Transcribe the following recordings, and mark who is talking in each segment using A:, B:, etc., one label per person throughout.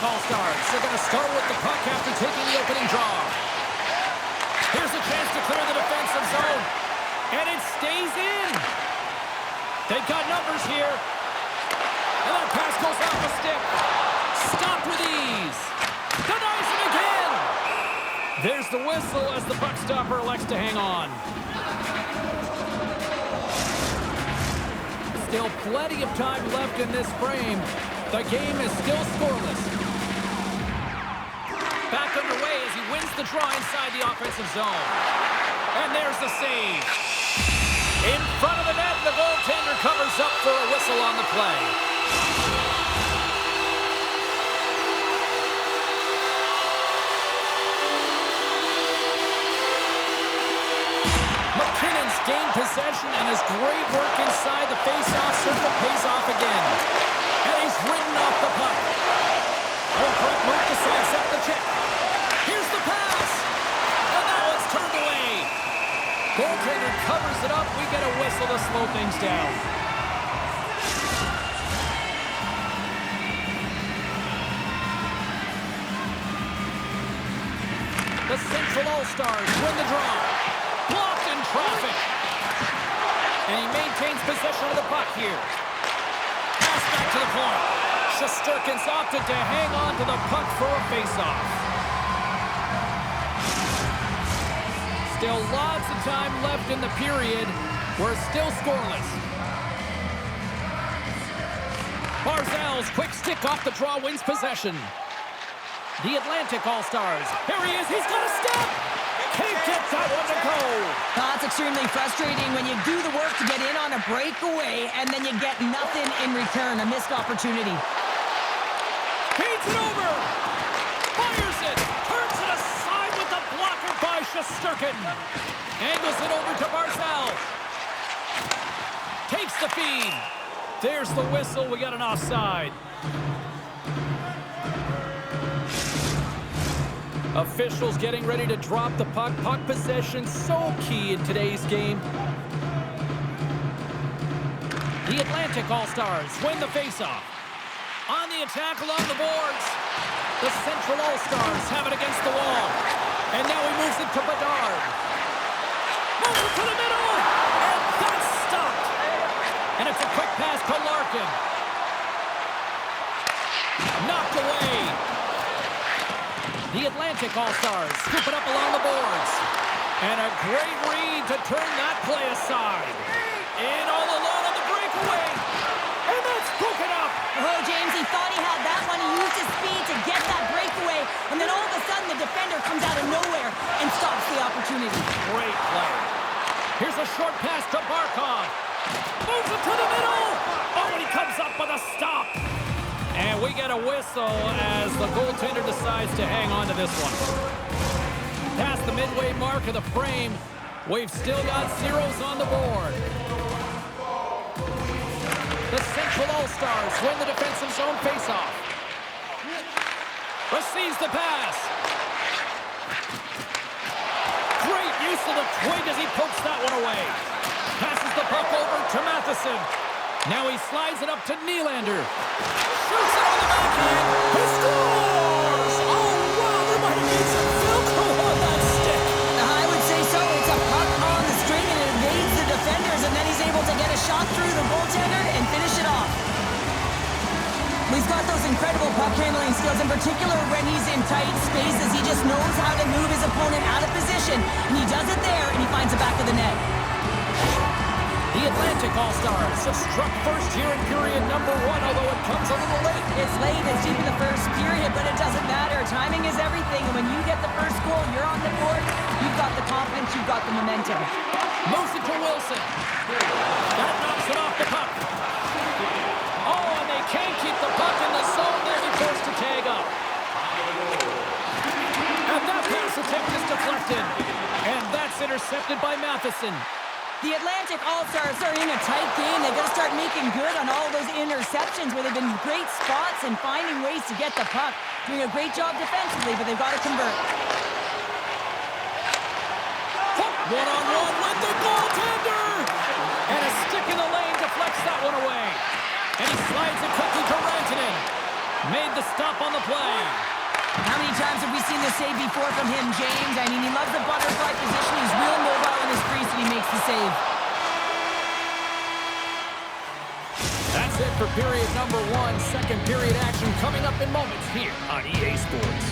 A: All-Stars. They're going to start with the puck after taking the opening draw. Here's a chance to clear the defensive zone. And it stays in. They've got numbers here. And that pass goes off the stick. Stopped with ease. Denies him again. There's the whistle as the puck stopper elects to hang on. Still plenty of time left in this frame. The game is still scoreless. Back underway as he wins the draw inside the offensive zone. And there's the save. In front of the net, the goaltender covers up for a whistle on the play. McKinnon's gained possession, and his great work inside the face-off circle pays off again. And he's ridden off the puck. Oh, great move to sidestep the check. Here's the pass. And that one's turned away. Goaltender covers it up. We get a whistle to slow things down. The Central All-Stars win the draw. Blocked in traffic. And he maintains possession of the puck here. Pass back to the point. Shesterkin's opted to hang on to the puck for a face-off. Still lots of time left in the period. We're still scoreless. Barzal's quick stick off the draw wins possession. The Atlantic All-Stars. Here he is. He's got a step. Can't get that one to go.
B: That's extremely frustrating when you do the work to get in on a breakaway and then you get nothing in return. A missed opportunity.
A: Feeds it over. Fires it. Turns it aside with the blocker by Shesterkin. Angles it over to Barzal. Takes the feed. There's the whistle. We got an offside. Officials getting ready to drop the puck. Puck possession so key in today's game. The Atlantic All-Stars win the faceoff. On the attack along the boards. The Central All-Stars have it against the wall. And now he moves it to Bedard. Moves it to the middle. And that's stopped. And it's a quick pass to Larkin. Knocked away. The Atlantic All-Stars scoop it up along the boards. And a great read to turn that play aside. In all alone on the breakaway. And that's broken up.
B: Oh, James, he thought he had that one. He used his speed to get that breakaway. And then all of a sudden, the defender comes out of nowhere and stops the opportunity.
A: Great play. Here's a short pass to Barkov. Moves it to the middle. Oh, and he comes up with a stop. And we get a whistle as the goaltender decides to hang on to this one. Past the midway mark of the frame, we've still got zeros on the board. The Central All-Stars win the defensive zone faceoff. Receives the pass. Great use of the twig as he pokes that one away. Passes the puck over to Matheson. Now he slides it up to Nylander. Shoots it on the backhand. He scores! Oh, wow, there might be some Velcro on that stick.
B: I would say so. It's a puck on the string and it evades the defenders, and then he's able to get a shot through the goaltender and finish it off. He's got those incredible puck handling skills, in particular when he's in tight spaces. He just knows how to move his opponent out of position, and he does it there, and he finds the back of the net.
A: The Atlantic All-Stars have struck first here in period number 1, although it comes a little late.
B: It's late, it's deep in the first period, but it doesn't matter. Timing is everything, and when you get the first goal, you're on the board. You've got the confidence, you've got the momentum.
A: Moves it to Wilson. That knocks it off the puck. Oh, and they can't keep the puck in the zone. They'll be forced to tag up. And that pass attempt is deflected. And that's intercepted by Matheson.
B: The Atlantic All-Stars are in a tight game. They've got to start making good on all those interceptions where they've been great spots and finding ways to get the puck. Doing a great job defensively, but they've got to convert.
A: One-on-one with the goaltender! And a stick in the lane deflects that one away. And he slides it quickly to Rantanen. Made the stop on the play.
B: How many times have we seen the save before from him, James? I mean, he loves the butterfly position. He's real mobile in his crease and he makes the save.
A: That's it for period number 1. Second period action coming up in moments here on EA Sports.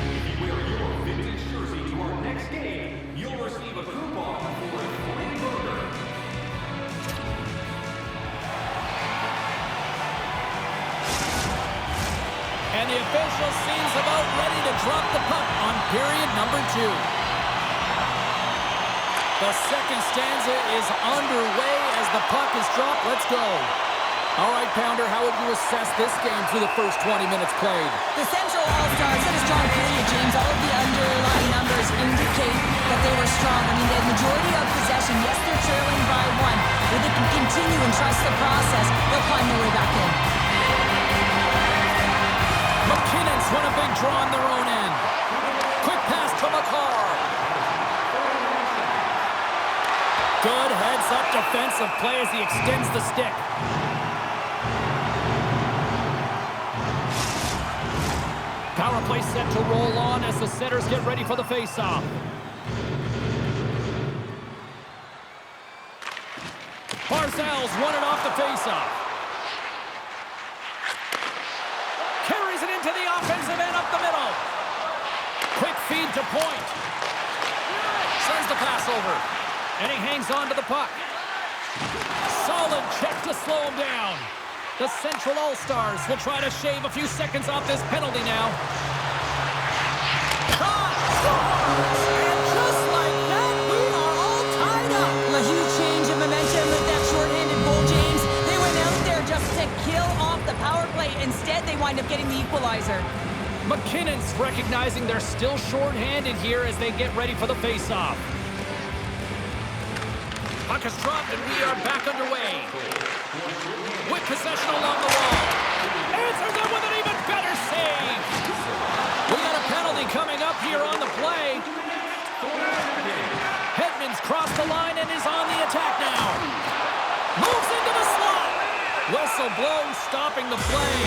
C: If you wear your vintage jersey to our next game, you'll receive a coupon for a free burger.
A: And the official seems about ready to drop the puck on period number 2. The second stanza is underway as the puck is dropped. Let's go. All right, Pounder, how would you assess this game through the first 20 minutes played?
B: The Central All-Stars had a strong period, James. All of the underlying numbers indicate that they were strong. I mean, the majority of possession, yes, they're trailing by 1. But they can continue and trust the process. They'll find their way back in.
A: McKinnon's won a big draw on their own end. Quick pass to McCarr. Good heads-up defensive play as he extends the stick. Power play set to roll on as the setters get ready for the face-off. Barzal's won it off the face-off. Carries it into the offensive end up the middle. Quick feed to point. Sends the pass over. And he hangs on to the puck. Solid check to slow him down. The Central All-Stars will try to shave a few seconds off this penalty now. Shot! Scores! And just like that, we are all tied up.
B: A huge change of momentum with that shorthanded goal, James. They went out there just to kill off the power play. Instead, they wind up getting the equalizer.
A: McKinnon's recognizing they're still shorthanded here as they get ready for the face-off. Puck is dropped and we are back underway. With possession along the wall. Answers it with an even better save. We got a penalty coming up here on the play. Hedman's crossed the line and is on the attack now. Moves into the slot. Whistle blows, stopping the play.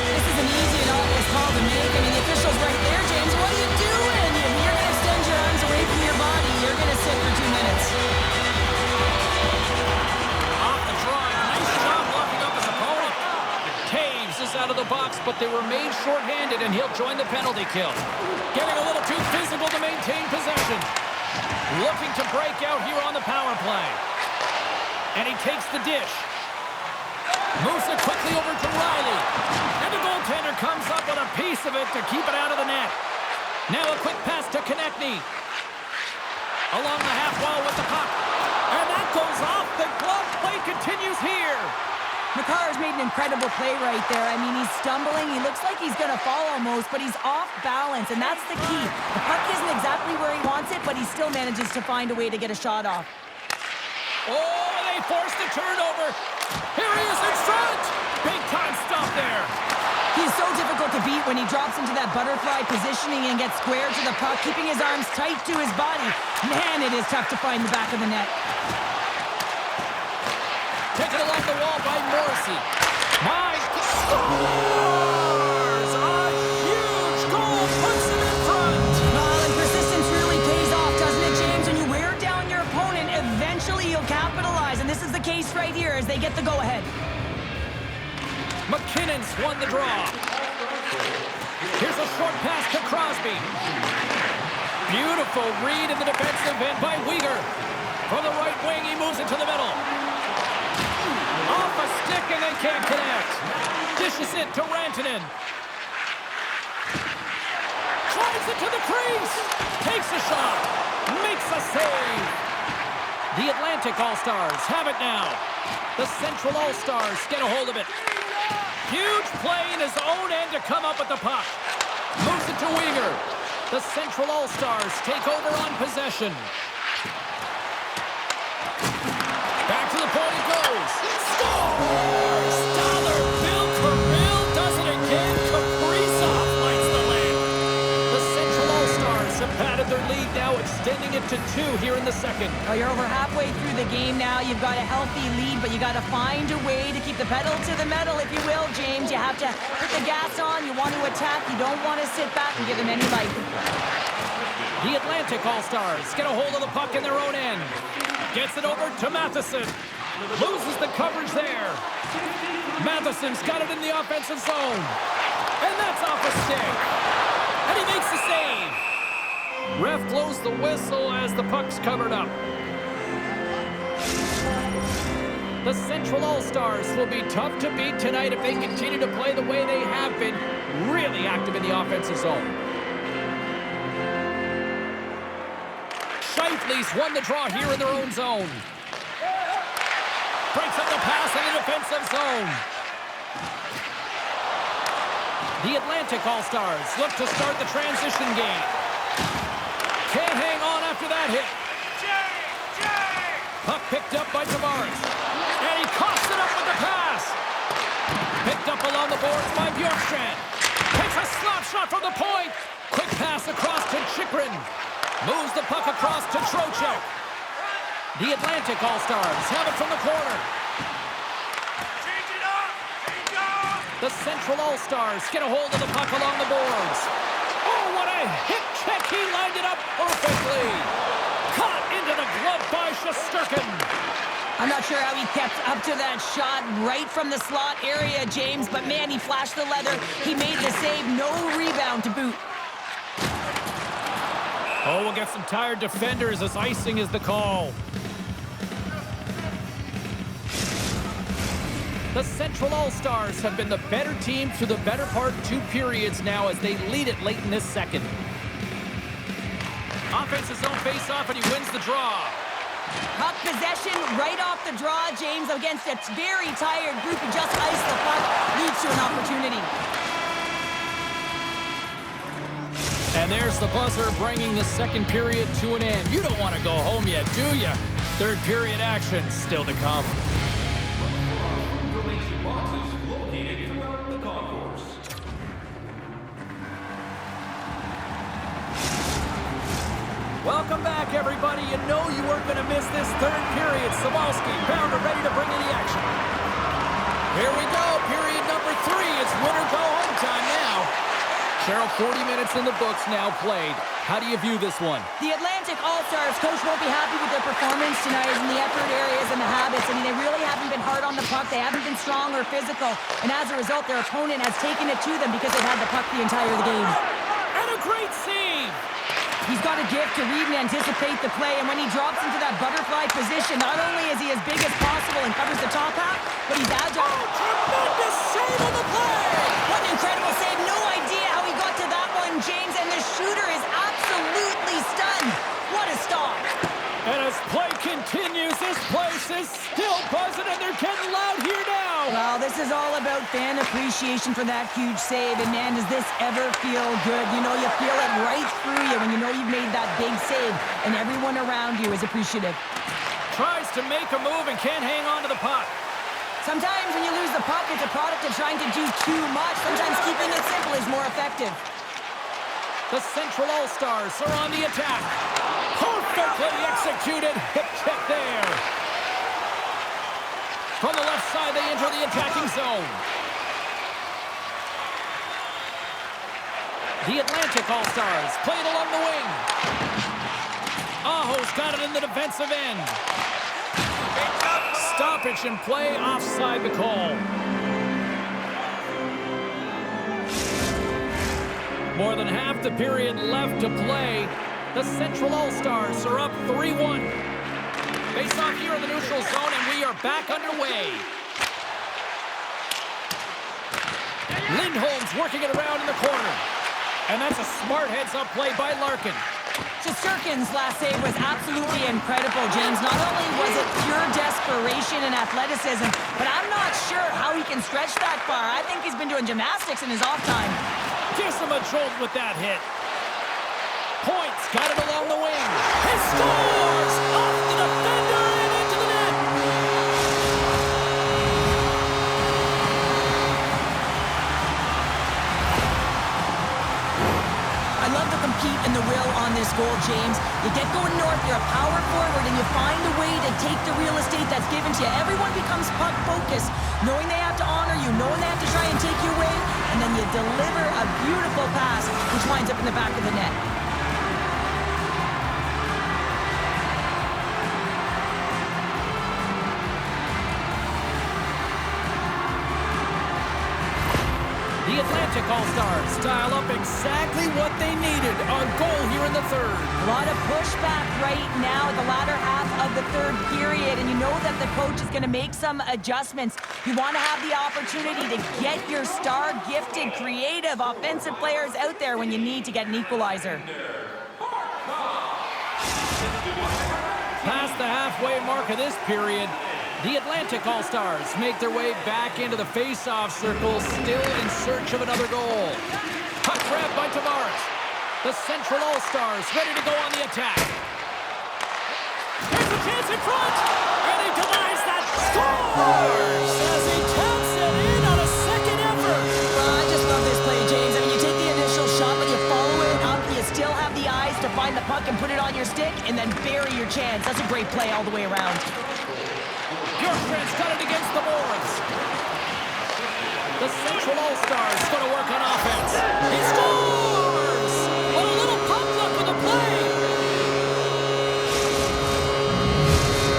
B: This is an easy and obvious call to make. I mean, the official's right there, James. What are you doing? You're going to extend your arms away from your body. You're going to sit for 2 minutes.
A: Out of the box, but they were made shorthanded, and he'll join the penalty kill. Getting a little too physical to maintain possession. Looking to break out here on the power play. And he takes the dish. Moves it quickly over to Riley. And the goaltender comes up with a piece of it to keep it out of the net. Now a quick pass to Konechny. Along the half wall with the puck. And that goes off. The glove play continues here.
B: McCarr's made an incredible play right there. I mean, he's stumbling. He looks like he's going to fall almost, but he's off balance, and that's the key. The puck isn't exactly where he wants it, but he still manages to find a way to get a shot off.
A: Oh, they forced the turnover. Here he is in front. Big-time stop there.
B: He's so difficult to beat when he drops into that butterfly positioning and gets square to the puck, keeping his arms tight to his body. Man, it is tough to find the back of the net.
A: Taken along the wall by Morrissey. Mike scores! A huge goal puts him in front.
B: And persistence really pays off, doesn't it, James? When you wear down your opponent, eventually you'll capitalize. And this is the case right here as they get the go-ahead.
A: McKinnon's won the draw. Here's a short pass to Crosby. Beautiful read in the defensive end by Weegar. From the right wing, he moves it to the middle. Off a stick and they can't connect. Dishes it to Rantanen. Drives it to the crease. Takes a shot. Makes a save. The Atlantic All-Stars have it now. The Central All-Stars get a hold of it. Huge play in his own end to come up with the puck. Moves it to Weegar. The Central All-Stars take over on possession. Back to the point it goes. Scores! Stoller, Bill Kirill does it again. Kaprizov lights the lamp. The Central All-Stars have padded their lead now, extending cutting it to 2 here in the second.
B: Well, you're over halfway through the game now. You've got a healthy lead, but you got to find a way to keep the pedal to the metal, if you will, James. You have to put the gas on. You want to attack. You don't want to sit back and give them any life.
A: The Atlantic All-Stars get a hold of the puck in their own end. Gets it over to Matheson. Loses the coverage there. Matheson's got it in the offensive zone. And that's off a stick. And he makes the save. Ref blows the whistle as the puck's covered up. The Central All-Stars will be tough to beat tonight if they continue to play the way they have been, really active in the offensive zone. Scheifele's won the draw here in their own zone. Breaks up the pass in the defensive zone. The Atlantic All-Stars look to start the transition game. Can't hang on after that hit. Puck picked up by Tavares. And he coughs it up with the pass. Picked up along the boards by Bjorkstrand. Takes a slap shot from the point. Quick pass across to Chychrun. Moves the puck across to Trocheck. The Atlantic All-Stars have it from the corner. The Central All-Stars get a hold of the puck along the boards. Oh, what a hip check. He lined it up perfectly. Caught into the glove by Shesterkin.
B: I'm not sure how he kept up to that shot right from the slot area, James, but man, he flashed the leather. He made the save. No rebound to boot.
A: Oh, we'll get some tired defenders as icing is the call. The Central All-Stars have been the better team through the better part 2 periods now as they lead it late in this second. Offensive zone face-off, and he wins the draw.
B: Puck possession right off the draw, James, against a very tired group who just iced the puck, leads to an opportunity.
A: And there's the buzzer bringing the second period to an end. You don't want to go home yet, do you? Third period action still to come. Welcome back, everybody. You know you weren't going to miss this third period. Sabalski, Pounder ready to bring in the action. Here we go. Period number 3. It's win or go home time now. Cheryl, 40 minutes in the books now played. How do you view this one?
B: The Atlantic All-Stars coach won't be happy with their performance tonight in the effort areas and the habits. I mean, they really haven't been hard on the puck. They haven't been strong or physical. And as a result, their opponent has taken it to them because they've had the puck the entire game.
A: And a great save.
B: He's got a gift to read and anticipate the play, and when he drops into that butterfly position, not only is he as big as possible and covers the top half, but he's agile.
A: Oh, tremendous save on the play!
B: What an incredible save. No idea how he got to that one, James, and the shooter is absolutely stunned. What a stop.
A: And as play continues, this place is still buzzing, and they're getting loud here now.
B: Well, this is all about fan appreciation for that huge save, and man, does this ever feel good. You know, you feel it right through you when you know you've made that big save, and everyone around you is appreciative.
A: Tries to make a move and can't hang on to the puck.
B: Sometimes when you lose the puck, it's a product of trying to do too much. Sometimes keeping it simple is more effective.
A: The Central All-Stars are on the attack. Perfectly executed hip check there. From the left side, they enter the attacking zone. The Atlantic All-Stars play it along the wing. Aho's got it in the defensive end. Stoppage in play, offside the call. More than half the period left to play. The Central All-Stars are up 3-1. Face off here in the neutral zone, and we are back underway. Lindholm's working it around in the corner. And that's a smart heads-up play by Larkin.
B: Shesterkin's last save was absolutely incredible, James. Not only was it pure desperation and athleticism, but I'm not sure how he can stretch that far. I think he's been doing gymnastics in his off time.
A: Gives him a jolt with that hit. Points, got it along the wing. He scores! Off the defender and into the net!
B: I love the compete and the will on this this goal, James. You get going north, you're a power forward, and you find a way to take the real estate that's given to you. Everyone becomes puck-focused, knowing they have to honor you, knowing they have to try and take you away, and then you deliver a beautiful pass, which winds up in the back of the net.
A: The Atlantic All-Stars dial up exactly what they needed on goal here in the third.
B: A lot of pushback right now at the latter half of the third period, and you know that the coach is going to make some adjustments. You want to have the opportunity to get your star-gifted, creative, offensive players out there when you need to get an equalizer.
A: Past the halfway mark of this period, the Atlantic All-Stars make their way back into the face-off circle, still in search of another goal. Puck grab by Tavares. The Central All-Stars ready to go on the attack. Here's a chance in front, and he denies that. Scores as he taps it in on a second effort.
B: I just love this play, James. I mean, you take the initial shot, but you follow it up. You still have the eyes to find the puck and put it on your stick, and then bury your chance. That's a great play all the way around.
A: Bjorkstrand's got it against the boards. The Central All-Stars going to work on offense. He scores! What a little pop up for the play!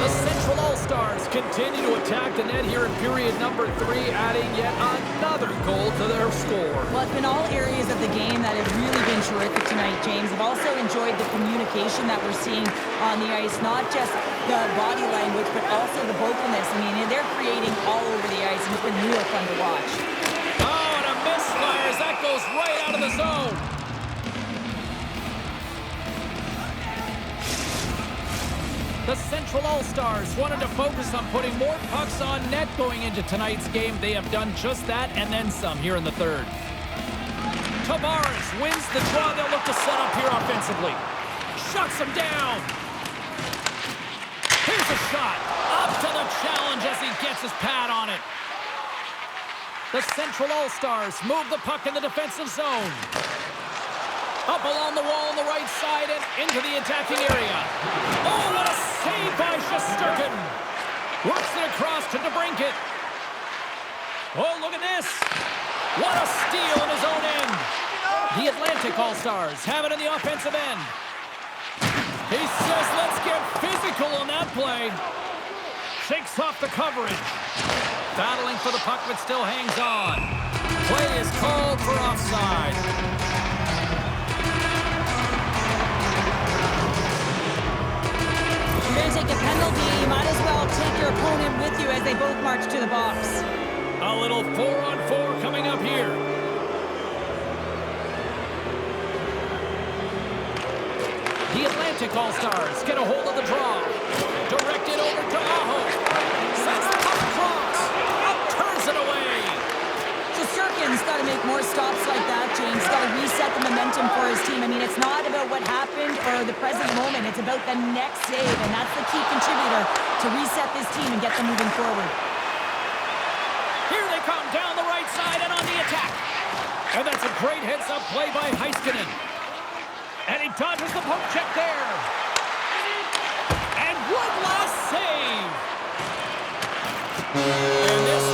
A: The Central All-Stars continue to attack the net here in period number 3, adding yet another goal to their score.
B: Well, it's been all areas of the game that have really been terrific tonight, James. I've also enjoyed the communication that we're seeing on the ice, not just the body language, but also the vocalness. I mean, they're creating all over the ice, and it's been real fun to watch.
A: Oh, and a misfire as that goes right out of the zone. The Central All-Stars wanted to focus on putting more pucks on net going into tonight's game. They have done just that and then some here in the third. Tavares wins the draw. They'll look to set up here offensively. Shuts him down. Here's a shot. Up to the challenge as he gets his pad on it. The Central All-Stars move the puck in the defensive zone. Up along the wall on the right side and into the attacking area. Oh, what a save by Shesterkin. Works it across to DeBrincat. Oh, look at this. What a steal in his own end. The Atlantic All-Stars have it in the offensive end. He says, let's get physical on that play. Shakes off the coverage. Battling for the puck, but still hangs on. Play is called for offside.
B: You're going to take a penalty. You might as well take your opponent with you as they both march to the box.
A: A little 4-on-4 coming up here. The Atlantic All-Stars get a hold of the draw. Directed over to Aho. Sends the puck across. Turns it away.
B: Shesterkin's got to make more stops like that, James. He's got to reset the momentum for his team. I mean, it's not about what happened or the present moment. It's about the next save, and that's the key contributor to reset this team and get them moving forward.
A: Here they come down the right side and on the attack. And that's a great heads-up play by Heiskanen. And he dodges the poke check there. And one last save. And this